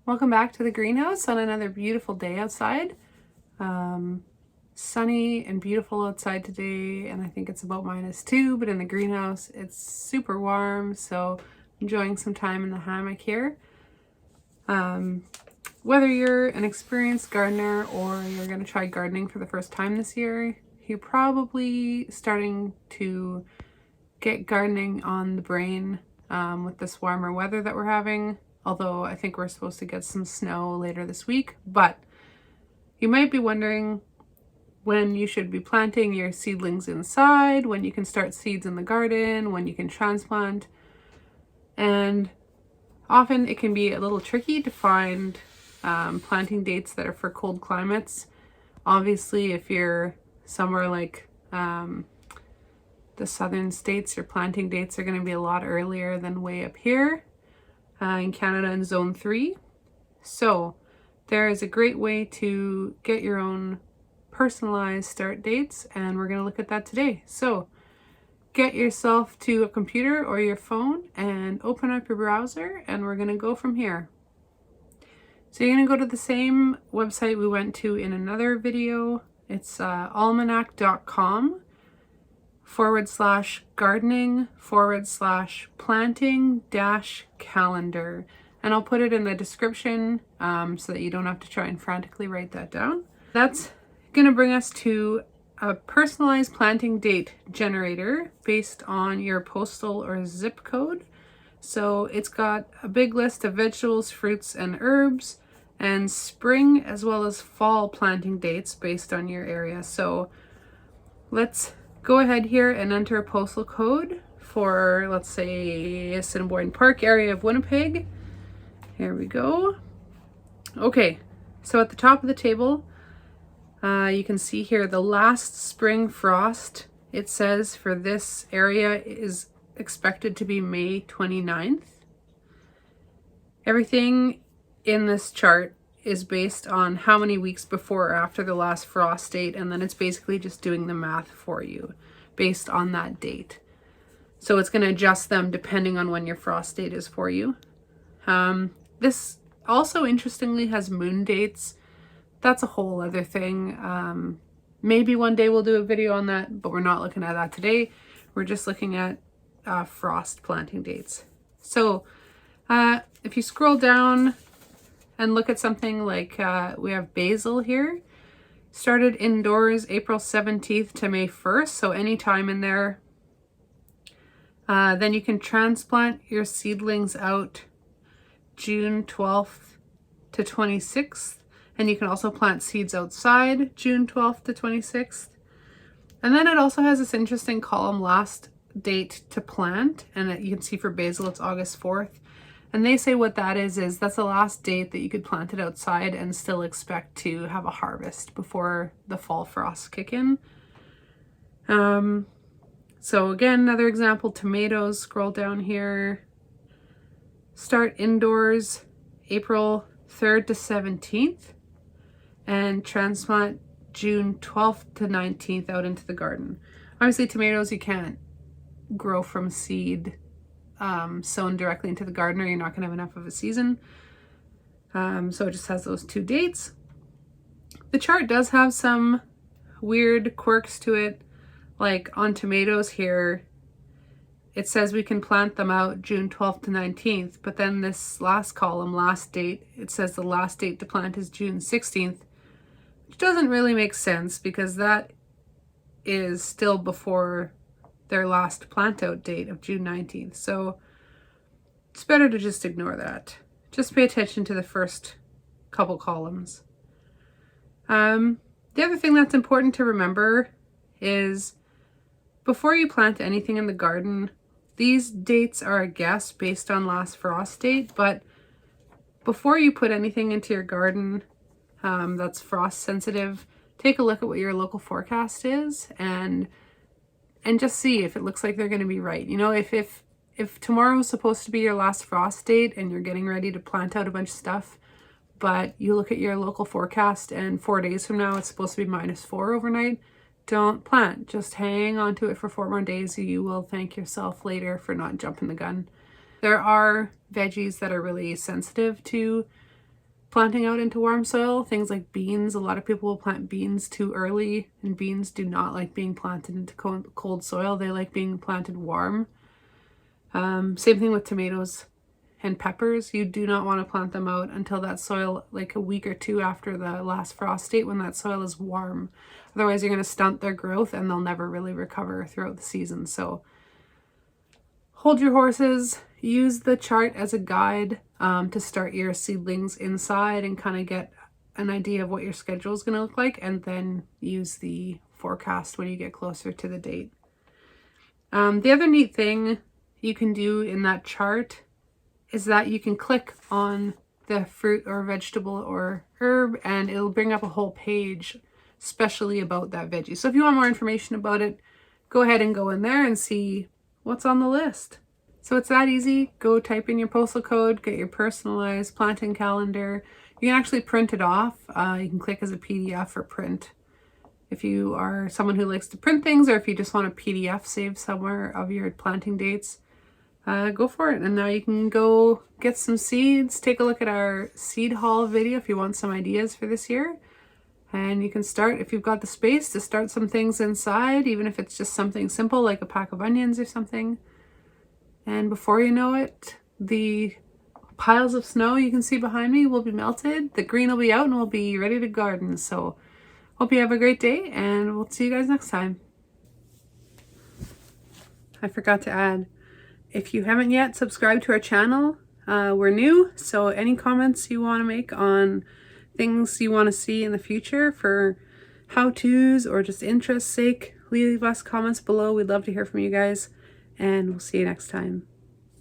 Welcome back to the greenhouse on another beautiful day outside. Sunny and beautiful outside today, and I think it's about -2, but in the greenhouse it's super warm, so enjoying some time in the hammock here. Whether you're an experienced gardener or you're going to try gardening for the first time this year, you're probably starting to get gardening on the brain with this warmer weather that we're having. Although I think we're supposed to get some snow later this week, but you might be wondering when you should be planting your seedlings inside, when you can start seeds in the garden, when you can transplant. And often it can be a little tricky to find planting dates that are for cold climates. Obviously, if you're somewhere like the southern states, your planting dates are going to be a lot earlier than way up here. In Canada in Zone 3. So there is a great way to get your own personalized start dates, and we're going to look at that today. So get yourself to a computer or your phone and open up your browser, and we're going to go from here. So you're going to go to the same website we went to in another video. It's almanac.com/gardening/planting-calendar. And I'll put it in the description so that you don't have to try and frantically write that down. That's going to bring us to a personalized planting date generator based on your postal or zip code. So it's got a big list of vegetables, fruits, and herbs, and spring as well as fall planting dates based on your area. So let's go ahead here and enter a postal code for, let's say, Assiniboine Park area of Winnipeg. Here we go. Okay, so at the top of the table, you can see here the last spring frost. It says for this area is expected to be May 29th. Everything in this chart is based on how many weeks before or after the last frost date, and then it's basically just doing the math for you based on that date. So it's going to adjust them depending on when your frost date is for you. This also interestingly has moon dates. That's a whole other thing. Maybe one day we'll do a video on that, but we're not looking at that today. We're just looking at frost planting dates. So if you scroll down and look at something like we have basil here. Started indoors April 17th to May 1st, so any time in there. Then you can transplant your seedlings out June 12th to 26th. And you can also plant seeds outside June 12th to 26th. And then it also has this interesting column, last date to plant. And you can see for basil, it's August 4th. And they say what that is that's the last date that you could plant it outside and still expect to have a harvest before the fall frosts kick in. So again, another example, tomatoes, scroll down here. Start indoors April 3rd to 17th and transplant June 12th to 19th out into the garden. Obviously tomatoes you can't grow from seed sown directly into the garden, or you're not going to have enough of a season. So it just has those two dates. The chart does have some weird quirks to it. Like on tomatoes here, it says we can plant them out June 12th to 19th, but then this last column, last date, it says the last date to plant is June 16th, which doesn't really make sense because that is still before their last plant out date of June 19th. So it's better to just ignore that. Just pay attention to the first couple columns. The other thing that's important to remember is before you plant anything in the garden, these dates are a guess based on last frost date, but before you put anything into your garden that's frost sensitive, take a look at what your local forecast is and just see if it looks like they're going to be right. You know, if tomorrow is supposed to be your last frost date and you're getting ready to plant out a bunch of stuff, but you look at your local forecast and 4 days from now it's supposed to be -4 overnight, don't plant. Just hang on to it for 4 more days. You will thank yourself later for not jumping the gun. There are veggies that are really sensitive to planting out into warm soil. Things like beans, a lot of people will plant beans too early, and beans do not like being planted into cold soil. They like being planted warm. Same thing with tomatoes and peppers. You do not want to plant them out until that soil, like a week or two after the last frost date, when that soil is warm. Otherwise you're going to stunt their growth and they'll never really recover throughout the season. So hold your horses, use the chart as a guide to start your seedlings inside and kind of get an idea of what your schedule is going to look like, and then use the forecast when you get closer to the date. The other neat thing you can do in that chart is that you can click on the fruit or vegetable or herb and it'll bring up a whole page especially about that veggie. So if you want more information about it, go ahead and go in there and see what's on the list. So it's that easy. Go type in your postal code, get your personalized planting calendar. You can actually print it off. You can click as a PDF or print. If you are someone who likes to print things, or if you just want a PDF saved somewhere of your planting dates, go for it. And now you can go get some seeds. Take a look at our seed haul video if you want some ideas for this year. And you can start, if you've got the space, to start some things inside, even if it's just something simple like a pack of onions or something. And before you know it, the piles of snow you can see behind me will be melted, the green will be out, and we'll be ready to garden. So hope you have a great day, and we'll see you guys next time. I forgot to add, if you haven't yet subscribed to our channel, we're new, so any comments you want to make on things you want to see in the future for how-tos or just interest's sake, leave us comments below. We'd love to hear from you guys, and we'll see you next time.